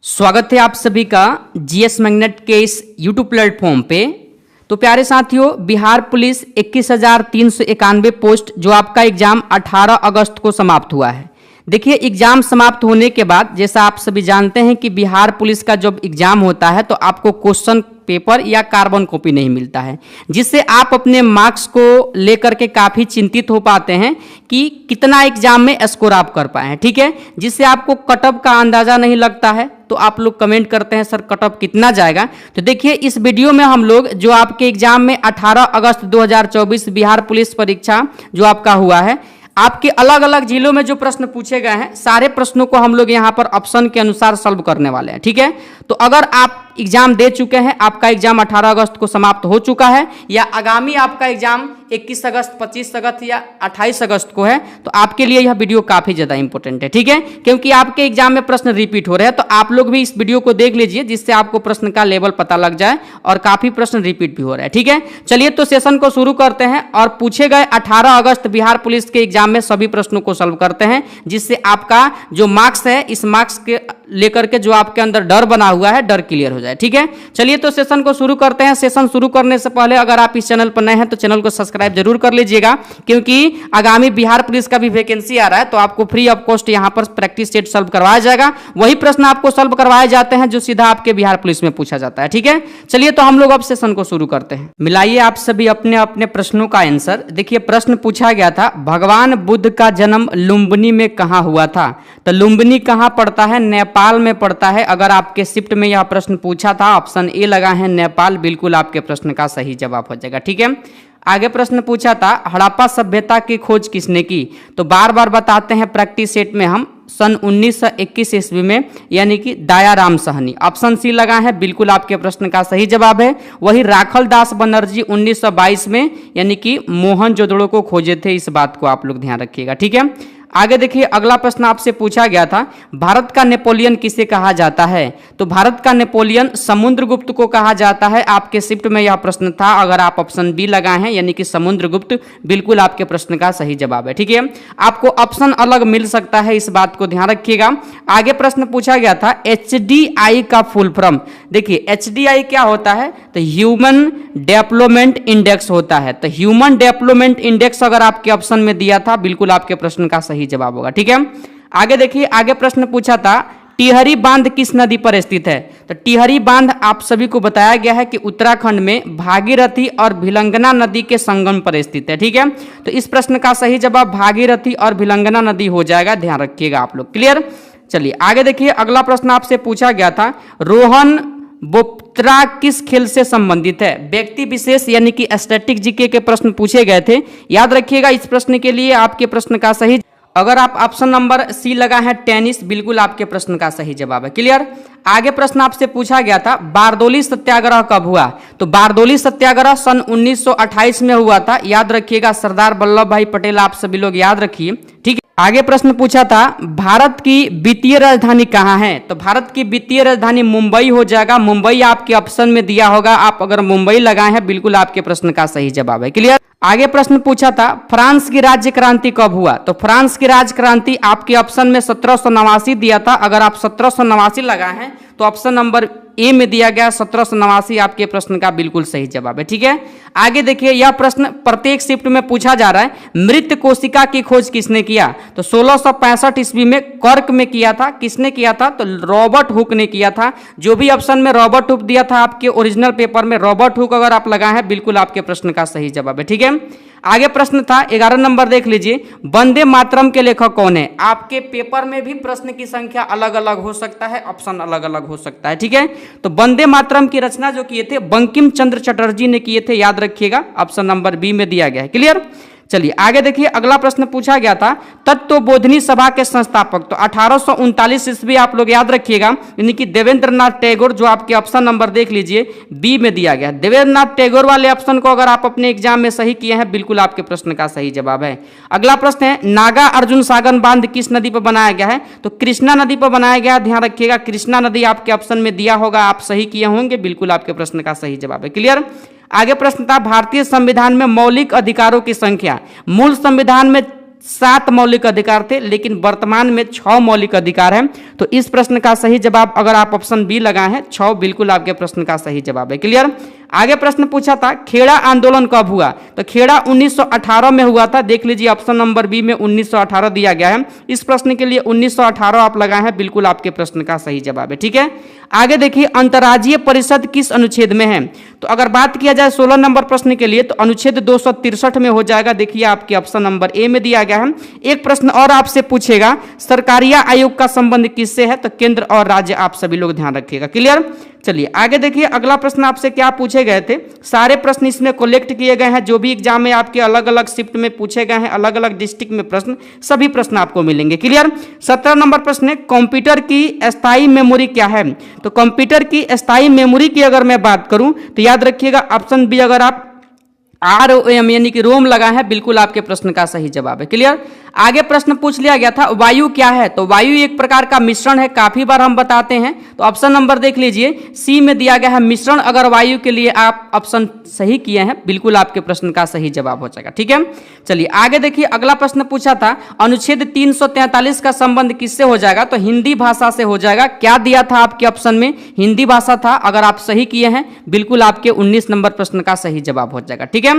स्वागत है आप सभी का जीएस मैग्नेट के इस यूट्यूब प्लेटफॉर्म पे। तो प्यारे साथियों, बिहार पुलिस 21,391 पोस्ट जो आपका एग्जाम 18 अगस्त को समाप्त हुआ है। देखिए, एग्जाम समाप्त होने के बाद जैसा आप सभी जानते हैं कि बिहार पुलिस का जब एग्जाम होता है तो आपको क्वेश्चन पेपर या कार्बन कॉपी नहीं मिलता है, जिससे आप अपने मार्क्स को लेकर के काफ़ी चिंतित हो पाते हैं कि कितना एग्जाम में स्कोर आप कर पाए हैं। ठीक है, जिससे आपको कटअप का अंदाज़ा नहीं लगता है। तो आप लोग कमेंट करते हैं सर कटअप कितना जाएगा। तो देखिए, इस वीडियो में हम लोग जो आपके एग्जाम में 18 अगस्त 2024 बिहार पुलिस परीक्षा जो आपका हुआ है, आपके अलग अलग जिलों में जो प्रश्न पूछे गए हैं, सारे प्रश्नों को हम लोग यहाँ पर ऑप्शन के अनुसार सॉल्व करने वाले हैं। ठीक है, तो अगर आप एग्जाम दे चुके हैं, आपका एग्जाम 18 अगस्त को समाप्त हो चुका है, या आगामी आपका एग्जाम 21 अगस्त, 25 अगस्त या 28 अगस्त को है, तो आपके लिए यह वीडियो काफी ज्यादा इंपॉर्टेंट है। ठीक है, क्योंकि आपके एग्जाम में प्रश्न रिपीट हो रहे हैं, तो आप लोग भी इस वीडियो को देख लीजिए, जिससे आपको प्रश्न का लेवल पता लग जाए, और काफी प्रश्न रिपीट भी हो रहे हैं। ठीक है, चलिए तो सेशन को शुरू करते हैं और पूछे गए 18 अगस्त बिहार पुलिस के एग्जाम में सभी प्रश्नों को सॉल्व करते हैं, जिससे आपका जो मार्क्स है, इस मार्क्स के लेकर के जो आपके अंदर डर बना हुआ है, डर क्लियर हो जाए। ठीक है, चलिए तो सेशन को शुरू करते हैं। सेशन शुरू करने से पहले अगर आप इस चैनल पर नए हैं तो चैनल को सब्सक्राइब जरूर कर लीजिएगा, क्योंकि आगामी बिहार पुलिस का भी वैकेंसी आ रहा है, तो आपको फ्री ऑफ कॉस्ट यहां पर प्रैक्टिस सेट सॉल्व करवाया जाएगा। वही प्रश्न आपको सॉल्व करवाए जाते हैं जो सीधा आपके बिहार पुलिस में पूछा जाता है। ठीक है, चलिए तो हम लोग अब सेशन को शुरू करते हैं। मिलाइए आप सभी अपने अपने प्रश्नों का आंसर। देखिए, प्रश्न पूछा गया था, भगवान बुद्ध का जन्म लुम्बिनी में कहां हुआ था? तो लुम्बिनी कहां पड़ता है? नेपाल में पड़ता है। अगर आपके शिफ्ट में यह प्रश्न पूछा था, ऑप्शन ए लगा है नेपाल, बिल्कुल आपके प्रश्न का सही जवाब हो जाएगा। ठीक है, आगे प्रश्न पूछा था, हड़प्पा सभ्यता की खोज किसने की? तो बार बार बताते हैं प्रैक्टिस सेट में हम, सन 1921 ईस्वी में, यानी कि दयाराम साहनी। ऑप्शन सी लगा है, बिल्कुल आपके प्रश्न का सही जवाब है। वही राखल दास बनर्जी 1922 में, यानी कि मोहनजोदड़ो को खोजे थे। इस बात को आप लोग ध्यान रखिएगा। ठीक है, आगे देखिए, अगला प्रश्न आपसे पूछा गया था, भारत का नेपोलियन किसे कहा जाता है? तो भारत का नेपोलियन समुद्रगुप्त को कहा जाता है। आपके शिफ्ट में यह प्रश्न था, अगर आप ऑप्शन बी लगाए हैं, यानी कि समुद्रगुप्त, बिल्कुल आपके प्रश्न का सही जवाब है। ठीक है, आपको ऑप्शन अलग मिल सकता है, इस बात को ध्यान रखिएगा। आगे प्रश्न पूछा गया था, एचडीआई का फुल फॉर्म। देखिए, एचडीआई क्या होता है? तो ह्यूमन डेवलपमेंट इंडेक्स होता है। तो ह्यूमन डेवलपमेंट इंडेक्स अगर आपके ऑप्शन में दिया था, बिल्कुल आपके प्रश्न का सही जवाब होगा। ठीक है, आगे देखिए, आगे प्रश्न पूछा था, टिहरी बांध किस नदी पर स्थित है? तो टिहरी बांध आप सभी को बताया गया है कि उत्तराखंड में भागीरथी और भिलंगना नदी के संगम पर स्थित है। ठीक है, तो इस प्रश्न का सही जवाब भागीरथी और भिलंगना नदी हो जाएगा, ध्यान रखिएगा आप लोग। क्लियर? चलिए आगे देखिए, अगला प्रश्न आपसे पूछा गया था, रोहन बोपत्रा किस खेल से संबंधित है? व्यक्ति विशेष, यानी कि स्टैटिक जीके के प्रश्न पूछे गए थे। याद रखिएगा, इस प्रश्न के लिए आपके प्रश्न का सही, अगर आप ऑप्शन नंबर सी लगा है टेनिस, बिल्कुल आपके प्रश्न का सही जवाब है। क्लियर? आगे प्रश्न आपसे पूछा गया था, बारदोली सत्याग्रह कब हुआ? तो बारदोली सत्याग्रह सन 1928 में हुआ था। याद रखिएगा, सरदार वल्लभ भाई पटेल, आप सभी लोग याद रखिए। ठीक है, आगे प्रश्न पूछा था, भारत की वित्तीय राजधानी कहाँ है? तो भारत की वित्तीय राजधानी मुंबई हो जाएगा। मुंबई आपके ऑप्शन में दिया होगा, आप अगर मुंबई लगाए हैं, बिल्कुल आपके प्रश्न का सही जवाब है। क्लियर? आगे प्रश्न पूछा था, फ्रांस की राज्य क्रांति कब हुआ? तो फ्रांस की राज्य क्रांति आपके ऑप्शन में 1789 दिया था। अगर आप 1789 लगाए हैं, तो ऑप्शन नंबर ए में दिया गया 1789 आपके प्रश्न का बिल्कुल सही जवाब है। ठीक है, आगे देखिए, यह प्रश्न प्रत्येक शिफ्ट में पूछा जा रहा है, मृत कोशिका की खोज किसने किया? तो 1665 ईस्वी में कर्क में किया था। किसने किया था? तो रॉबर्ट हुक ने किया था। जो भी ऑप्शन में रॉबर्ट हुक दिया था आपके ओरिजिनल पेपर में, रॉबर्ट हुक अगर आप लगाए हैं, बिल्कुल आपके प्रश्न का सही जवाब है। ठीक है, आगे प्रश्न था 11 नंबर, देख लीजिए, वंदे मातरम के लेखक कौन है? आपके पेपर में भी प्रश्न की संख्या अलग अलग हो सकता है, ऑप्शन अलग अलग हो सकता है। ठीक है, तो वंदे मातरम की रचना जो किए थे बंकिम चंद्र चटर्जी ने किए थे। याद रखिएगा, ऑप्शन नंबर बी में दिया गया है। क्लियर? चलिए आगे देखिए, अगला प्रश्न पूछा गया था, तत्वबोधिनी सभा के संस्थापक। तो 1839 ईस्वी आप लोग याद रखिएगा, यानी कि देवेंद्रनाथ टैगोर, जो आपके ऑप्शन नंबर देख लीजिए बी में दिया गया। देवेंद्रनाथ टैगोर वाले ऑप्शन को अगर आप अपने एग्जाम में सही किए हैं, बिल्कुल आपके प्रश्न का सही जवाब है। अगला प्रश्न है, नागा अर्जुन सागर बांध किस नदी पर बनाया गया है? तो कृष्णा नदी पर बनाया गया। ध्यान रखिएगा, कृष्णा नदी आपके ऑप्शन में दिया होगा, आप सही किए होंगे, बिल्कुल आपके प्रश्न का सही जवाब है। क्लियर? आगे प्रश्न था, भारतीय संविधान में मौलिक अधिकारों की संख्या। मूल संविधान में 7 मौलिक अधिकार थे, लेकिन वर्तमान में 6 मौलिक अधिकार हैं। तो इस प्रश्न का सही जवाब अगर आप ऑप्शन बी लगाए हैं 6 बिल्कुल आपके प्रश्न का सही जवाब है। क्लियर। आगे प्रश्न पूछा था खेड़ा आंदोलन कब हुआ, तो खेड़ा 1918 में हुआ था। देख लीजिए ऑप्शन नंबर बी में 1918 दिया गया है। इस प्रश्न के लिए 1918 आप लगाए हैं, बिल्कुल आपके प्रश्न का सही जवाब है। ठीक है। आगे देखिए अंतर्राज्यीय परिषद किस अनुच्छेद में है, तो अगर बात किया जाए 16 नंबर प्रश्न के लिए तो अनुच्छेद 263 में हो जाएगा। देखिए आपके ऑप्शन नंबर ए में दिया गया है। एक प्रश्न और आपसे पूछेगा सरकारिया आयोग का संबंध किससे है, तो केंद्र और राज्य, आप सभी लोग ध्यान रखिएगा। क्लियर। चलिए आगे देखिए अगला प्रश्न आपसे क्या पूछे गए थे, सारे प्रश्न इसमें कलेक्ट किए गए हैं, जो भी एग्जाम में आपके अलग अलग शिफ्ट में पूछे गए हैं, अलग अलग डिस्ट्रिक्ट में प्रश्न, सभी प्रश्न आपको मिलेंगे। क्लियर। 17 नंबर प्रश्न है कंप्यूटर की अस्थायी मेमोरी क्या है, तो कंप्यूटर की अस्थायी मेमोरी की अगर मैं बात करूं तो याद रखिएगा ऑप्शन बी अगर आप ROM यानी कि रोम लगा है, बिल्कुल आपके प्रश्न का सही जवाब है। क्लियर। आगे प्रश्न पूछ लिया गया था वायु क्या है, तो वायु एक प्रकार का मिश्रण है, काफी बार हम बताते हैं। तो ऑप्शन नंबर देख लीजिए सी में दिया गया है मिश्रण। अगर वायु के लिए आप ऑप्शन सही किए हैं, बिल्कुल आपके प्रश्न का सही जवाब हो जाएगा। ठीक है। चलिए आगे देखिए अगला प्रश्न पूछा था अनुच्छेद 343 का संबंध किससे हो जाएगा, तो हिंदी भाषा से हो जाएगा। क्या दिया था आपके ऑप्शन में, हिंदी भाषा था। अगर आप सही किए हैं, बिल्कुल आपके 19 नंबर प्रश्न का सही जवाब हो जाएगा। ठीक है।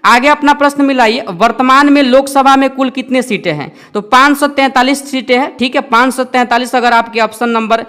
आगे अपना प्रश्न मिलाइए वर्तमान में लोकसभा में कुल कितने सीटें हैं, तो 543 सीटें हैं। ठीक है। 543 अगर आपके ऑप्शन नंबर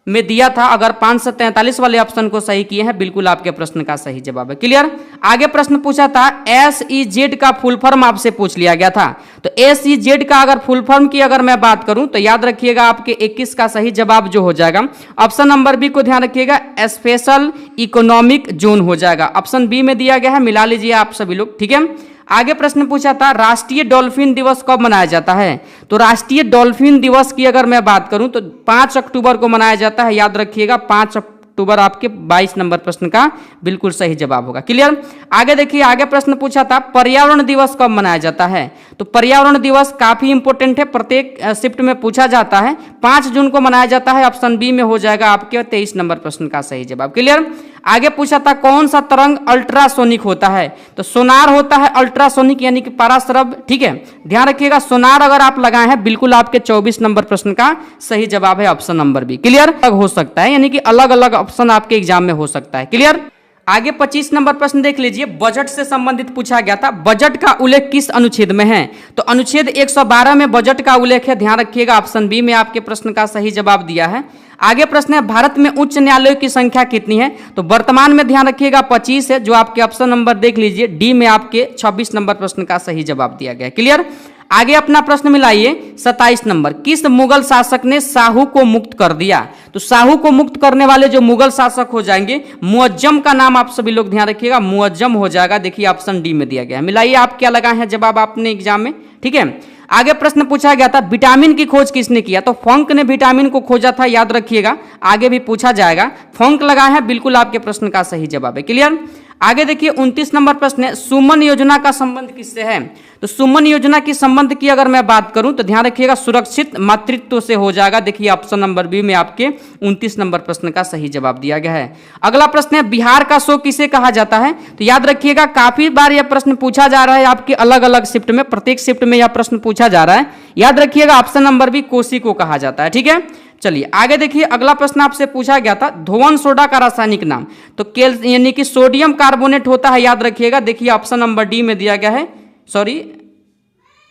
में दिया था, अगर 543 वाले ऑप्शन को सही किए हैं, बिल्कुल आपके प्रश्न का सही जवाब है। क्लियर। आगे प्रश्न पूछा था SEZ का फुल फॉर्म आपसे पूछ लिया गया था, तो SEZ का अगर फुल फॉर्म की अगर मैं बात करूं तो याद रखिएगा आपके 21 का सही जवाब जो हो जाएगा ऑप्शन नंबर बी को ध्यान रखिएगा स्पेशल इकोनॉमिक जोन हो जाएगा। ऑप्शन बी में दिया गया है, मिला लीजिए आप सभी लोग। ठीक है। आगे प्रश्न पूछा था राष्ट्रीय डॉल्फिन दिवस कब मनाया जाता है, तो राष्ट्रीय डॉल्फिन दिवस की अगर मैं बात करूं तो 5 अक्टूबर को मनाया जाता है। याद रखिएगा 5 अक्टूबर आपके 22 नंबर प्रश्न का बिल्कुल सही जवाब होगा। क्लियर। आगे देखिए आगे प्रश्न पूछा था पर्यावरण दिवस कब मनाया जाता है, तो पर्यावरण दिवस काफी इंपोर्टेंट है, प्रत्येक शिफ्ट में पूछा जाता है। 5 जून को मनाया जाता है। ऑप्शन बी में हो जाएगा आपके 23 नंबर प्रश्न का सही जवाब। क्लियर। आगे पूछा था कौन सा तरंग अल्ट्रासोनिक होता है, तो सोनार होता है अल्ट्रासोनिक यानी कि पराश्रव। ठीक है। ध्यान रखिएगा सोनार अगर आप लगाए हैं, बिल्कुल आपके 24 नंबर प्रश्न का सही जवाब है ऑप्शन नंबर बी। क्लियर। हो सकता है यानी कि अलग अलग ऑप्शन आपके एग्जाम में हो सकता है। क्लियर। आगे 25 नंबर प्रश्न देख लीजिए बजट से संबंधित पूछा गया था, बजट का उल्लेख किस अनुच्छेद में है, तो अनुच्छेद 112 में बजट का उल्लेख है। ध्यान रखिएगा ऑप्शन बी में आपके प्रश्न का सही जवाब दिया है। आगे प्रश्न है भारत में उच्च न्यायालयों की संख्या कितनी है, तो वर्तमान में ध्यान रखिएगा 25 है, जो आपके ऑप्शन नंबर देख लीजिए डी में आपके 26 नंबर प्रश्न का सही जवाब दिया गया। क्लियर। आगे अपना प्रश्न मिलाइए 27 नंबर किस मुगल शासक ने साहू को मुक्त कर दिया, तो साहू को मुक्त करने वाले जो मुगल शासक हो जाएंगे मुअज्जम का नाम आप सभी लोग ध्यान रखिएगा मुअज्जम हो जाएगा। देखिए ऑप्शन डी में दिया गया है। मिलाइए आप क्या लगाए हैं जवाब आपने एग्जाम में। ठीक है। आगे प्रश्न पूछा गया था विटामिन की खोज किसने किया, तो फंक ने विटामिन को खोजा था। याद रखिएगा आगे भी पूछा जाएगा, फंक लगाए हैं, बिल्कुल आपके प्रश्न का सही जवाब है। क्लियर। आगे देखिए 29 नंबर प्रश्न है सुमन योजना का संबंध किससे है, तो सुमन योजना की संबंध की अगर मैं बात करूं तो ध्यान रखिएगा सुरक्षित मातृत्व से हो जाएगा। देखिए ऑप्शन नंबर बी में आपके 29 नंबर प्रश्न का सही जवाब दिया गया है। अगला प्रश्न है बिहार का शो किसे कहा जाता है, तो याद रखिएगा काफी बार यह प्रश्न पूछा जा रहा है आपके अलग अलग शिफ्ट में, प्रत्येक शिफ्ट में यह प्रश्न पूछा जा रहा है। याद रखिएगा ऑप्शन नंबर बी कोसी को कहा जाता है। ठीक है। चलिए आगे देखिए अगला प्रश्न आपसे पूछा गया था धोवन सोडा का रासायनिक नाम, तो यानी कि सोडियम कार्बोनेट होता है। याद रखिएगा देखिए ऑप्शन नंबर डी में दिया गया है, सॉरी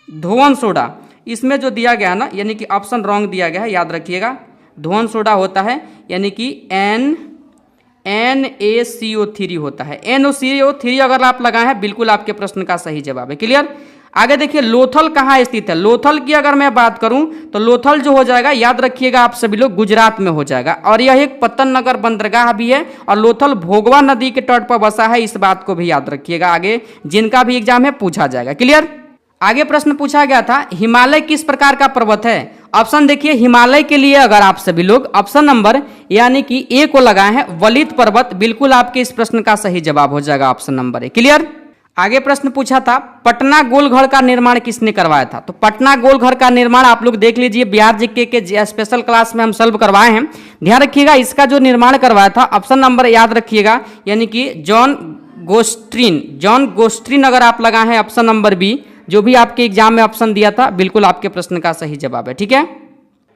धोवन सोडा, इसमें जो दिया गया ना यानी कि ऑप्शन रॉन्ग दिया गया है। याद रखिएगा धोवन सोडा होता है यानी कि NaCO3 होता है। NaCO3 अगर आप लगाए हैं, बिल्कुल आपके प्रश्न का सही जवाब है। क्लियर। आगे देखिए लोथल कहाँ स्थित है, लोथल की अगर मैं बात करूं तो लोथल जो हो जाएगा याद रखिएगा आप सभी लोग गुजरात में हो जाएगा, और यह एक पतन नगर बंदरगाह भी है, और लोथल भोगवा नदी के तट पर बसा है, इस बात को भी याद रखिएगा। आगे जिनका भी एग्जाम है पूछा जाएगा। क्लियर। आगे प्रश्न पूछा गया था हिमालय किस प्रकार का पर्वत है, ऑप्शन देखिए हिमालय के लिए अगर आप सभी लोग ऑप्शन नंबर यानी कि ए को लगाए हैं वलित पर्वत, बिल्कुल आपके इस प्रश्न का सही जवाब हो जाएगा ऑप्शन नंबर ए। क्लियर। आगे प्रश्न पूछा था पटना गोलघर का निर्माण किसने करवाया था, तो पटना गोलघर का निर्माण आप लोग देख लीजिए बिहार जीके के स्पेशल क्लास में हम सॉल्व करवाए हैं। ध्यान रखिएगा इसका जो निर्माण करवाया था ऑप्शन नंबर याद रखिएगा यानी कि जॉन गोस्ट्रीन अगर आप लगाए हैं ऑप्शन नंबर बी जो भी आपके एग्जाम में ऑप्शन दिया था बिल्कुल आपके प्रश्न का सही जवाब है। ठीक है,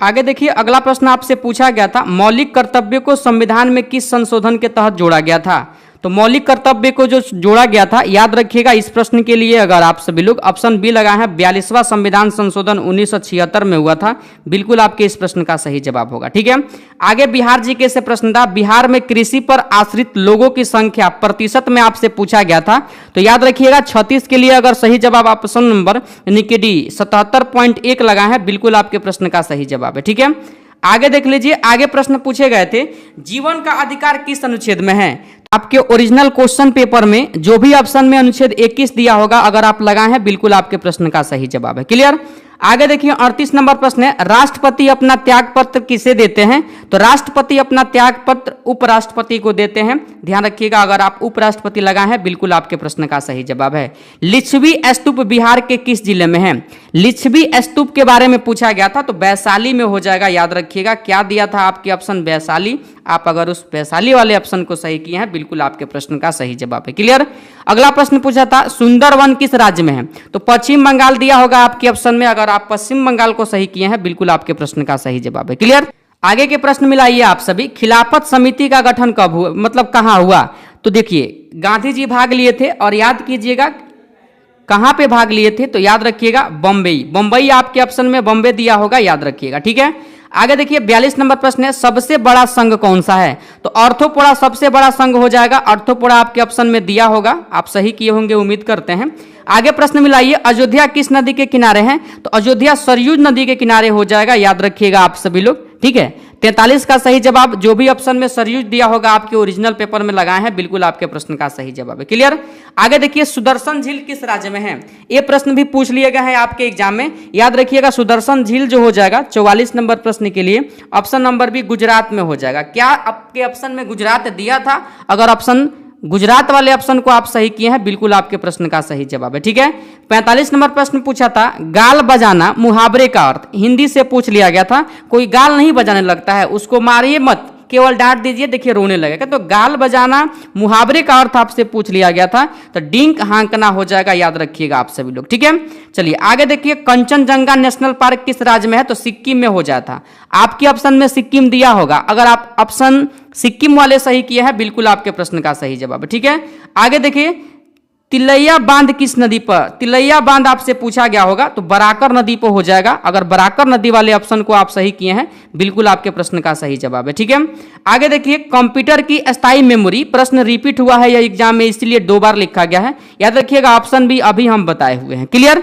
आगे देखिए अगला प्रश्न आपसे पूछा गया था, मौलिक कर्तव्य को संविधान में किस संशोधन के तहत जोड़ा गया था। तो मौलिक कर्तव्य को जो जोड़ा गया था, याद रखिएगा इस प्रश्न के लिए अगर आप सभी लोग ऑप्शन बी लगाए हैं, 42वां संविधान संशोधन 1976 में हुआ था, बिल्कुल आपके इस प्रश्न का सही जवाब होगा। ठीक है, आगे बिहार जीके से प्रश्न था, बिहार में कृषि पर आश्रित लोगों की संख्या प्रतिशत में आपसे पूछा गया था। तो याद रखिएगा 36 के लिए अगर सही जवाब ऑप्शन नंबर यानी कि डी 77.1 लगाए हैं, बिल्कुल आपके प्रश्न का सही जवाब है। ठीक है, आगे देख लीजिए, आगे प्रश्न पूछे गए थे, जीवन का अधिकार किस अनुच्छेद में है। आपके ओरिजिनल क्वेश्चन पेपर में जो भी ऑप्शन में अनुच्छेद 21 दिया होगा अगर आप लगाए हैं, बिल्कुल आपके प्रश्न का सही जवाब है। क्लियर, आगे देखिए 38 नंबर प्रश्न है, राष्ट्रपति अपना त्याग पत्र किसे देते हैं। तो राष्ट्रपति अपना त्याग पत्र उपराष्ट्रपति को देते हैं। ध्यान रखिएगा अगर आप उपराष्ट्रपति लगाए हैं, बिल्कुल आपके प्रश्न का सही जवाब है। लिच्छवी स्तूप बिहार के किस जिले में है। लिच्छवी स्तूप के बारे में पूछा गया था, तो वैशाली में हो जाएगा। याद रखिएगा क्या दिया था आपके ऑप्शन वैशाली, आप अगर उस वैशाली वाले ऑप्शन को सही किए हैं, बिल्कुल आपके प्रश्न का सही जवाब है। क्लियर, अगला प्रश्न पूछा था, सुंदरवन किस राज्य में है। तो पश्चिम बंगाल दिया होगा आपके ऑप्शन में, अगर आप पश्चिम बंगाल को सही किए हैं, बिल्कुल आपके प्रश्न का सही जवाब है। क्लियर, आगे के प्रश्न मिलाइए आप सभी, खिलाफत समिति का गठन कब हुआ, मतलब कहां हुआ। तो देखिए गांधी जी भाग लिए थे, और याद कीजिएगा कहां पे भाग लिए थे, तो याद रखिएगा बम्बई। बम्बई आपके ऑप्शन में बम्बे दिया होगा, याद रखिएगा। ठीक है, आगे देखिए 42 नंबर प्रश्न है, सबसे बड़ा संघ कौन सा है। तो ऑर्थोपोडा सबसे बड़ा संघ हो जाएगा, ऑर्थोपोडा आपके ऑप्शन में दिया होगा, आप सही किए होंगे उम्मीद करते हैं। आगे प्रश्न मिलाइए, अयोध्या किस नदी के किनारे है। तो अयोध्या सरयू नदी के किनारे हो जाएगा, याद रखिएगा आप सभी लोग। ठीक है, 43 का सही जवाब, जो भी ऑप्शन में सरयू दिया होगा आपके ओरिजिनल पेपर में लगाए हैं, बिल्कुल आपके प्रश्न का सही जवाब है। क्लियर, आगे देखिए सुदर्शन झील किस राज्य में है। ये प्रश्न भी पूछ लिया गया है आपके एग्जाम में, याद रखिएगा सुदर्शन झील जो हो जाएगा 44 नंबर प्रश्न के लिए ऑप्शन नंबर भी गुजरात में हो जाएगा। क्या आपके ऑप्शन में गुजरात दिया था, अगर ऑप्शन गुजरात वाले ऑप्शन को आप सही किए हैं, बिल्कुल आपके प्रश्न का सही जवाब है। ठीक है, 45 नंबर प्रश्न पूछा था, गाल बजाना मुहावरे का अर्थ, हिंदी से पूछ लिया गया था। कोई गाल नहीं बजाने लगता है उसको मारिए मत, केवल डांट दीजिए, देखिए रोने लगेगा। तो गाल बजाना मुहावरे का अर्थ आपसे पूछ लिया गया था, तो डिंक हाँकना हो जाएगा, याद रखिएगा आप सभी लोग। ठीक है, चलिए आगे देखिए, कंचनजंगा नेशनल पार्क किस राज्य में है। तो सिक्किम में हो जाता, आपके ऑप्शन में सिक्किम दिया होगा, अगर आप ऑप्शन सिक्किम वाले सही किए हैं, बिल्कुल आपके प्रश्न का सही जवाब है। ठीक है, आगे देखिए तिलैया बांध किस नदी पर। तिलैया बांध आपसे पूछा गया होगा, तो बराकर नदी पर हो जाएगा, अगर बराकर नदी वाले ऑप्शन को आप सही किए हैं, बिल्कुल आपके प्रश्न का सही जवाब है। ठीक है, आगे देखिए कंप्यूटर की अस्थायी मेमोरी, प्रश्न रिपीट हुआ है यह एग्जाम में, इसलिए 2 बार लिखा गया है, याद रखिएगा ऑप्शन भी अभी हम बताए हुए हैं। क्लियर,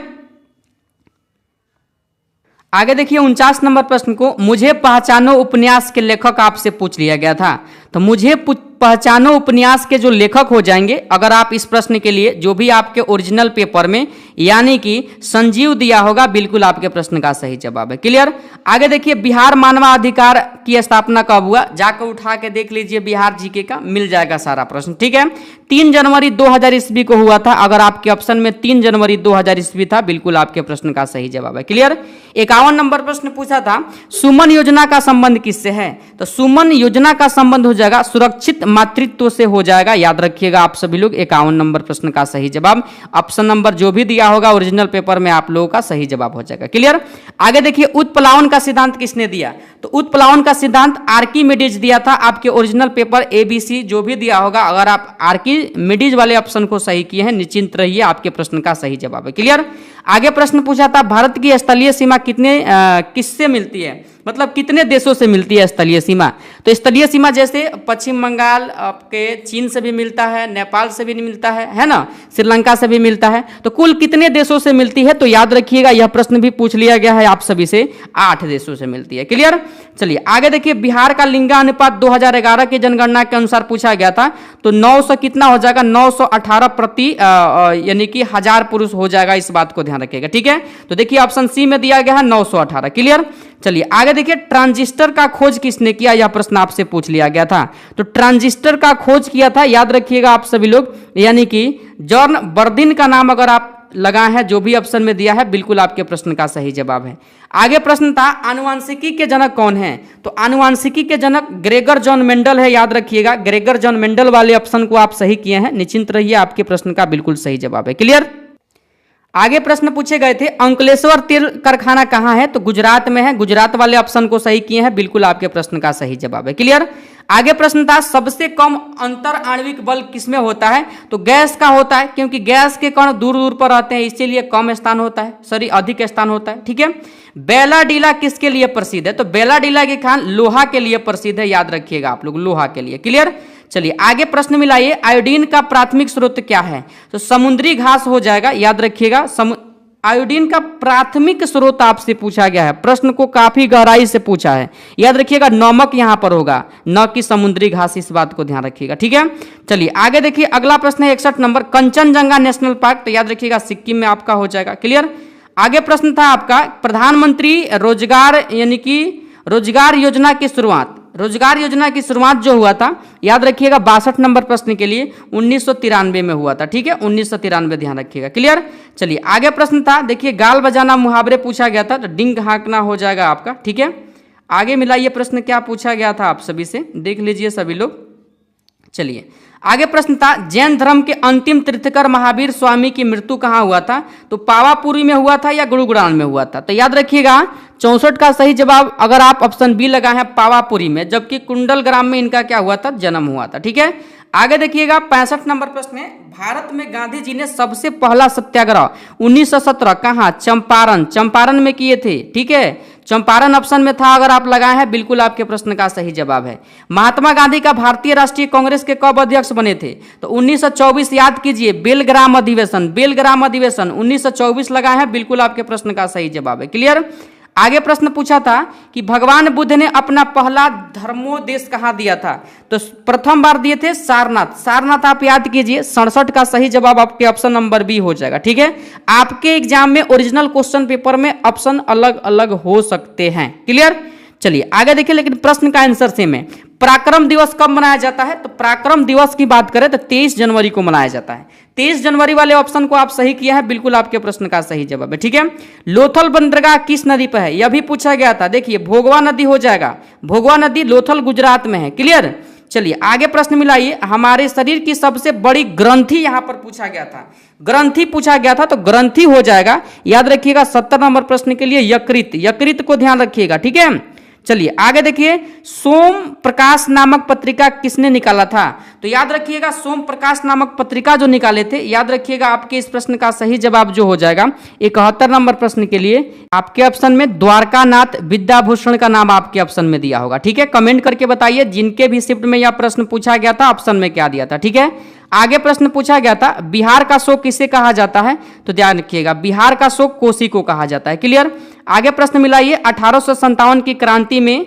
आगे देखिए 49 नंबर प्रश्न को, मुझे पहचानो उपन्यास के लेखक आपसे पूछ लिया गया था। तो मुझे पहचानो उपन्यास के जो लेखक हो जाएंगे, अगर आप इस प्रश्न के लिए जो भी आपके ओरिजिनल पेपर में यानी कि संजीव दिया होगा, बिल्कुल आपके प्रश्न का सही जवाब है। क्लियर, आगे देखिए बिहार मानवाधिकार की स्थापना कब हुआ, जाकर उठा के देख लीजिए बिहार जीके का, मिल जाएगा सारा प्रश्न। ठीक है, 3 जनवरी 2000 ईस्वी को हुआ था, अगर आपके ऑप्शन में 3 जनवरी 2000 ईस्वी था, बिल्कुल आपके प्रश्न का सही जवाब है। क्लियर, 51 नंबर प्रश्न पूछा था, सुमन योजना का संबंध किससे है। तो सुमन योजना का संबंध हो जाएगा सुरक्षित मातृत्व से हो जाएगा, याद रखिएगा आप सभी लोग। 51 नंबर प्रश्न का सही जवाब ऑप्शन नंबर जो भी दिया होगा ओरिजिनल पेपर में आप लोगों का सही जवाब हो जाएगा। क्लियर, आगे देखिए उत्प्लावन का सिद्धांत किसने दिया। तो उत्प्लावन का सिद्धांत आर्किमिडीज दिया था, आपके ओरिजिनल पेपर ABC जो भी दिया होगा, अगर आप आर्किमिडीज वाले ऑप्शन को सही किए हैं, निश्चिंत रहिए, आपके प्रश्न का सही जवाब है। क्लियर, आगे प्रश्न पूछा था, भारत की स्थलीय सीमा किससे मिलती है, मतलब कितने देशों से मिलती है स्थलीय सीमा। तो स्थलीय सीमा जैसे पश्चिम बंगाल आपके चीन से भी मिलता है, नेपाल से भी मिलता है ना, श्रीलंका से भी मिलता है, तो कुल कितने देशों से मिलती है। तो याद रखिएगा यह प्रश्न भी पूछ लिया गया है आप सभी से, 8 देशों से मिलती है। क्लियर, चलिए आगे देखिए बिहार का लिंगानुपात 2011 की जनगणना के अनुसार पूछा गया था, तो 900 कितना हो जाएगा, 918 प्रति यानी कि 1000 पुरुष हो जाएगा, इस बात को ध्यान रखिएगा। ठीक है, तो देखिए ऑप्शन सी में दिया गया है 918। क्लियर, चलिए आगे देखिए ट्रांजिस्टर का खोज किसने किया, यह प्रश्न आपसे पूछ लिया गया था। तो ट्रांजिस्टर का खोज किया था, याद रखिएगा आप सभी लोग, यानी कि जॉन बर्दिन का नाम अगर आप लगाए हैं, जो भी ऑप्शन में दिया है, बिल्कुल आपके प्रश्न का सही जवाब है। आगे प्रश्न था आनुवांशिकी के जनक कौन है। तो आनुवांशिकी के जनक ग्रेगर जॉन मेंडल है, याद रखिएगा ग्रेगर जॉन मेंडल वाले ऑप्शन को आप सही किए हैं, निश्चिंत रहिए, आपके प्रश्न का बिल्कुल सही जवाब है। क्लियर, आगे प्रश्न पूछे गए थे अंकलेश्वर तेल कारखाना कहाँ है, तो गुजरात में है। गुजरात वाले ऑप्शन को सही किए हैं, बिल्कुल आपके प्रश्न का सही जवाब है। क्लियर। आगे प्रश्न था सबसे कम अंतर आणविक बल किसमें होता है, तो गैस का होता है, क्योंकि गैस के कण दूर दूर पर रहते हैं इसीलिए कम स्थान होता है, सॉरी अधिक स्थान होता है। ठीक है। बेलाडीला किसके लिए प्रसिद्ध है, तो बेलाडीला की खान लोहा के लिए प्रसिद्ध है, याद रखिएगा आप लोग, लोहा के लिए। क्लियर। चलिए आगे प्रश्न मिलाइए आयोडीन का प्राथमिक स्रोत क्या है, तो समुद्री घास हो जाएगा, याद रखिएगा। आयोडीन का प्राथमिक स्रोत आपसे पूछा गया है, प्रश्न को काफी गहराई से पूछा है, याद रखिएगा नमक यहां पर होगा, न कि समुद्री घास, इस बात को ध्यान रखिएगा। ठीक है। चलिए आगे देखिए अगला प्रश्न है 61 नंबर, कंचनजंगा नेशनल पार्क, तो याद रखिएगा सिक्किम में आपका हो जाएगा। क्लियर। आगे प्रश्न था आपका प्रधानमंत्री रोजगार यानी कि रोजगार योजना की शुरुआत, रोजगार योजना की शुरुआत जो हुआ था, याद रखिएगा 62 नंबर प्रश्न के लिए 1993 में हुआ था। ठीक है, 1993 ध्यान रखिएगा। क्लियर। चलिए आगे प्रश्न था, देखिए गाल बजाना मुहावरे पूछा गया था, तो डिंग हाँकना हो जाएगा आपका। ठीक है। आगे मिलाइए प्रश्न क्या पूछा गया था आप सभी से, देख लीजिए सभी लोग। चलिए आगे प्रश्न था जैन धर्म के अंतिम तीर्थकर महावीर स्वामी की मृत्यु कहाँ हुआ था, तो पावापुरी में हुआ था या गुरुग्राम में हुआ था, तो याद रखिएगा 64 का सही जवाब अगर आप ऑप्शन बी लगाए हैं पावापुरी में, जबकि कुंडल ग्राम में इनका क्या हुआ था, जन्म हुआ था। ठीक है। आगे देखिएगा 65 नंबर प्रश्न है भारत में गांधी जी ने सबसे पहला सत्याग्रह 1917 कहाँ, चंपारण, चंपारण में किए थे। ठीक है, चंपारण ऑप्शन में था, अगर आप लगाए हैं बिल्कुल आपके प्रश्न का सही जवाब है। महात्मा गांधी का भारतीय राष्ट्रीय कांग्रेस के कब अध्यक्ष बने थे, तो 1924, याद कीजिए बेलग्राम अधिवेशन, बेलग्राम अधिवेशन 1924 लगाए हैं, बिल्कुल आपके प्रश्न का सही जवाब है। क्लियर। आगे प्रश्न पूछा था कि भगवान बुद्ध ने अपना पहला धर्मोपदेश कहाँ दिया था, तो प्रथम बार दिए थे सारनाथ, सारनाथ आप याद कीजिए। 67 का सही जवाब आपके ऑप्शन नंबर बी हो जाएगा। ठीक है। आपके एग्जाम में ओरिजिनल क्वेश्चन पेपर में ऑप्शन अलग अलग हो सकते हैं। क्लियर। चलिए आगे देखिए, लेकिन प्रश्न का आंसर सेम है। पराक्रम दिवस कब मनाया जाता है, तो पराक्रम दिवस की बात करें तो 23 जनवरी को मनाया जाता है। 23 जनवरी वाले ऑप्शन को आप सही किया है, बिल्कुल आपके प्रश्न का सही जवाब है। ठीक है। लोथल बंदरगाह किस नदी पर है, यह भी पूछा गया था, देखिए भोगवा नदी हो जाएगा, भोगवा नदी लोथल गुजरात में है। क्लियर। चलिए आगे प्रश्न मिलाइए हमारे शरीर की सबसे बड़ी ग्रंथि यहां पर पूछा गया था, ग्रंथि पूछा गया था, तो ग्रंथि हो जाएगा, याद रखिएगा 70 नंबर प्रश्न के लिए यकृत, यकृत को ध्यान रखिएगा। ठीक है। चलिए आगे देखिए सोम प्रकाश नामक पत्रिका किसने निकाला था, तो याद रखिएगा सोम प्रकाश नामक पत्रिका जो निकाले थे, याद रखिएगा आपके इस प्रश्न का सही जवाब जो हो जाएगा 71 नंबर प्रश्न के लिए आपके ऑप्शन में द्वारकानाथ विद्याभूषण का नाम आपके ऑप्शन में दिया होगा। ठीक है, कमेंट करके बताइए जिनके भी शिफ्ट में यह प्रश्न पूछा गया था ऑप्शन में क्या दिया था। ठीक है। आगे प्रश्न पूछा गया था बिहार का शोक किसे कहा जाता है, तो ध्यान रखिएगा बिहार का शोक कोसी को कहा जाता है। क्लियर। आगे प्रश्न मिलाइए 1857 की क्रांति में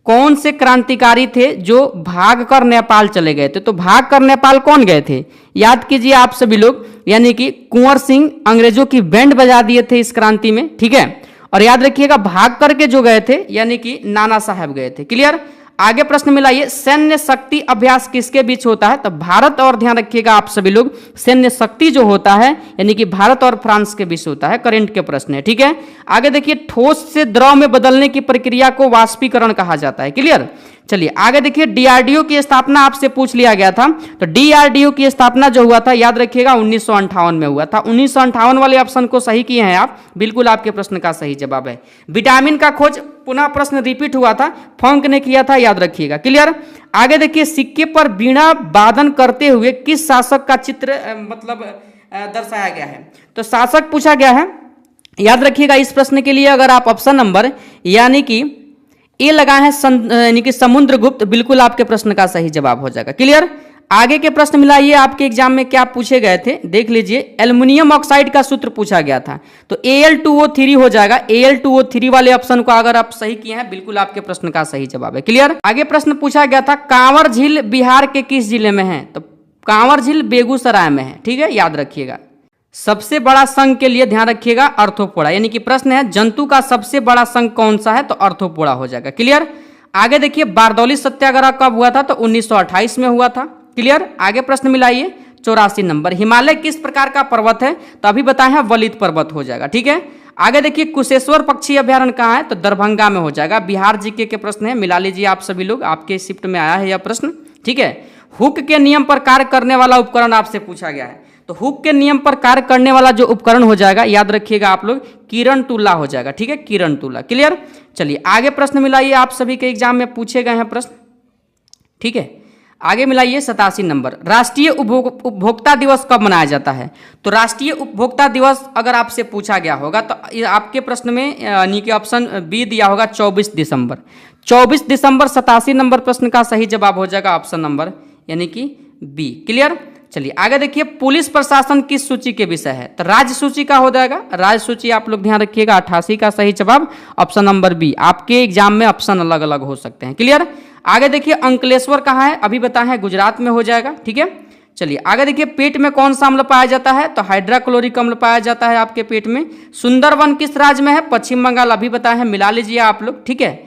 कौन से क्रांतिकारी थे जो भागकर नेपाल चले गए थे, तो भागकर नेपाल कौन गए थे, याद कीजिए आप सभी लोग, यानी कि कुंवर सिंह अंग्रेजों की बैंड बजा दिए थे इस क्रांति में। ठीक है। और याद रखिएगा भाग करके जो गए थे यानी कि नाना साहब गए थे। क्लियर। आगे प्रश्न मिलाइए सैन्य शक्ति अभ्यास किसके बीच होता है, तो भारत और, ध्यान रखिएगा आप सभी लोग, सैन्य शक्ति जो होता है यानी कि भारत और फ्रांस के बीच होता है, करंट के प्रश्न है। ठीक है। आगे देखिए ठोस से द्रव में बदलने की प्रक्रिया को वाष्पीकरण कहा जाता है। क्लियर। चलिए आगे देखिए डीआरडीओ की स्थापना आपसे पूछ लिया गया था, तो डीआरडीओ की स्थापना जो हुआ था याद रखिएगा 1958 में हुआ था। 1958 वाले ऑप्शन को सही किए हैं आप, बिल्कुल आपके प्रश्न का सही जवाब है। विटामिन का खोज पुनः प्रश्न रिपीट हुआ था, फॉन्क ने किया था, याद रखिएगा। क्लियर। आगे देखिए सिक्के पर बीणा वादन करते हुए किस शासक का चित्र दर्शाया गया है, तो शासक पूछा गया है, याद रखिएगा इस प्रश्न के लिए अगर आप ऑप्शन नंबर यानी कि ए लगाए हैं यानी कि समुद्रगुप्त, बिल्कुल आपके प्रश्न का सही जवाब हो जाएगा। क्लियर। आगे के प्रश्न मिलाइए आपके एग्जाम में क्या पूछे गए थे, देख लीजिए एल्युमिनियम ऑक्साइड का सूत्र पूछा गया था, तो Al2O3 हो जाएगा। Al2O3 वाले ऑप्शन को अगर आप सही किए हैं बिल्कुल आपके प्रश्न का सही जवाब है। क्लियर। आगे प्रश्न पूछा गया था कांवर झील बिहार के किस जिले में है, तो कांवर झील बेगूसराय में है। ठीक है, याद रखिएगा। सबसे बड़ा संघ के लिए ध्यान रखिएगा अर्थोपोड़ा, यानी कि प्रश्न है जंतु का सबसे बड़ा संघ कौन सा है, तो अर्थोपोड़ा हो जाएगा। क्लियर। आगे देखिए बारदौली सत्याग्रह कब हुआ था, तो 1928 में हुआ था। क्लियर। आगे प्रश्न मिलाइए 84 नंबर हिमालय किस प्रकार का पर्वत है, तो अभी बताए हैं वलित पर्वत हो जाएगा। ठीक है। आगे देखिए कुशेश्वर पक्षी अभ्यारण्य कहाँ है, तो दरभंगा में हो जाएगा। बिहार जीके के प्रश्न है, मिला लीजिए आप सभी लोग, आपके शिफ्ट में आया है यह प्रश्न। ठीक है। हुक के नियम पर कार्य करने वाला उपकरण आपसे पूछा गया है, तो हुक के नियम पर कार्य करने वाला जो उपकरण हो जाएगा, याद रखिएगा आप लोग, किरण तुला हो जाएगा। ठीक है, किरण तुला। क्लियर। चलिए आगे प्रश्न मिलाइए, आप सभी के एग्जाम में पूछे गए हैं प्रश्न। ठीक है, आगे मिलाइए 87 नंबर। राष्ट्रीय उपभोक्ता दिवस कब मनाया जाता है? तो राष्ट्रीय उपभोक्ता दिवस अगर आपसे पूछा गया होगा तो आपके प्रश्न में यानी कि ऑप्शन बी दिया होगा 24 दिसंबर। 24 दिसंबर 87 नंबर प्रश्न का सही जवाब हो जाएगा ऑप्शन नंबर यानी कि बी। क्लियर। चलिए आगे देखिए, पुलिस प्रशासन किस सूची के विषय है? तो राज्य सूची का हो जाएगा। राज्य सूची आप लोग ध्यान रखिएगा, 88 का सही जवाब ऑप्शन नंबर बी। आपके एग्जाम में ऑप्शन अलग अलग हो सकते हैं। क्लियर। आगे देखिए, अंकलेश्वर कहाँ है? अभी बताए हैं गुजरात में हो जाएगा। ठीक है, चलिए आगे देखिए, पेट में कौन सा अम्ल पाया जाता है? तो हाइड्रोक्लोरिक अम्ल पाया जाता है आपके पेट में। सुंदरवन किस राज्य में है? पश्चिम बंगाल। अभी बताए हैं, मिला लीजिए आप लोग। ठीक है,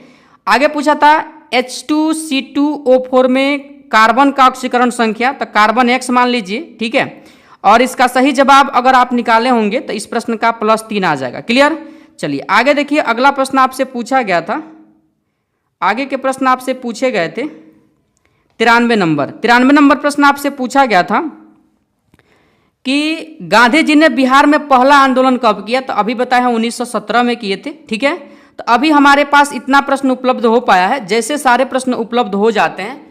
आगे पूछा था H2C2O4 में कार्बन का ऑक्सीकरण संख्या, तो कार्बन X मान लीजिए। ठीक है, और इसका सही जवाब अगर आप निकाले होंगे तो इस प्रश्न का +3 आ जाएगा। क्लियर। चलिए आगे देखिए, अगला प्रश्न आपसे पूछा गया था, आगे के प्रश्न आपसे पूछे गए थे 93 नंबर प्रश्न आपसे पूछा गया था कि गांधी जी ने बिहार में पहला आंदोलन कब किया? तो अभी बताया है 1917 में किए थे। ठीक है, तो अभी हमारे पास इतना प्रश्न उपलब्ध हो पाया है। जैसे सारे प्रश्न उपलब्ध हो जाते हैं,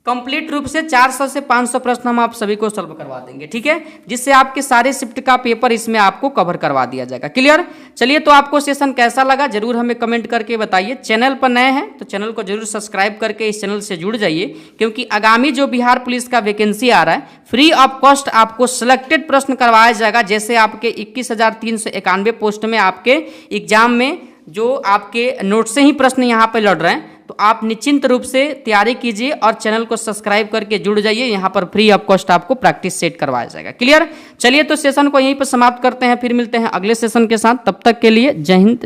कंप्लीट रूप से 400 से 500 प्रश्न हम आप सभी को सॉल्व करवा देंगे। ठीक है, जिससे आपके सारे शिफ्ट का पेपर इसमें आपको कवर करवा दिया जाएगा। क्लियर। चलिए, तो आपको सेशन कैसा लगा जरूर हमें कमेंट करके बताइए। चैनल पर नए हैं तो चैनल को जरूर सब्सक्राइब करके इस चैनल से जुड़ जाइए, क्योंकि आगामी जो बिहार पुलिस का वैकेंसी आ रहा है, फ्री ऑफ कॉस्ट आपको सिलेक्टेड प्रश्न करवाया जाएगा। जैसे आपके 21,391 पोस्ट में आपके एग्जाम में जो आपके नोट से ही प्रश्न यहाँ पर लड़ रहे हैं, तो आप निश्चिंत रूप से तैयारी कीजिए और चैनल को सब्सक्राइब करके जुड़ जाइए। यहाँ पर फ्री ऑफ कॉस्ट आपको प्रैक्टिस सेट करवाया जाएगा। क्लियर। चलिए, तो सेशन को यहीं पर समाप्त करते हैं, फिर मिलते हैं अगले सेशन के साथ। तब तक के लिए जय हिंद।